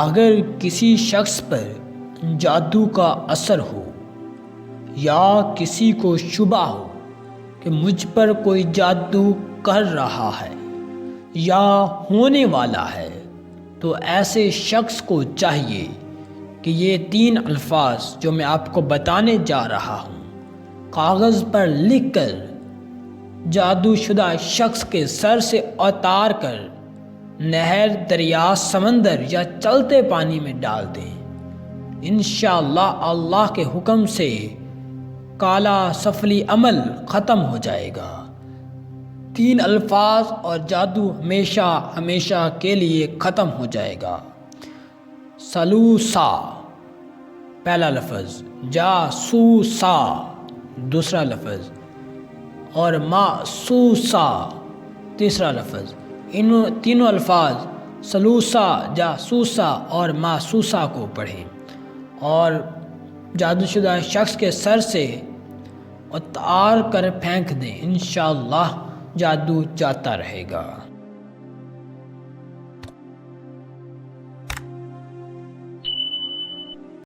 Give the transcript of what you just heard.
اگر کسی شخص پر جادو کا اثر ہو یا کسی کو شبہ ہو کہ مجھ پر کوئی جادو کر رہا ہے یا ہونے والا ہے، تو ایسے شخص کو چاہیے کہ یہ 3 الفاظ جو میں آپ کو بتانے جا رہا ہوں کاغذ پر لکھ کر جادو شدہ شخص کے سر سے اتار کر نہر، دریا، سمندر یا چلتے پانی میں ڈال دیں۔ انشاءاللہ اللہ کے حکم سے کالا سفلی عمل ختم ہو جائے گا۔ 3 الفاظ اور جادو ہمیشہ ہمیشہ کے لیے ختم ہو جائے گا۔ سلوسا پہلا لفظ، جاسوسا دوسرا لفظ، اور ماسوسا تیسرا لفظ۔ ان تینوں الفاظ سلوسا، جاسوسا اور ماسوسا کو پڑھیں اور جادو شدہ شخص کے سر سے اتار کر پھینک دیں۔ انشاءاللہ جادو جاتا رہے گا۔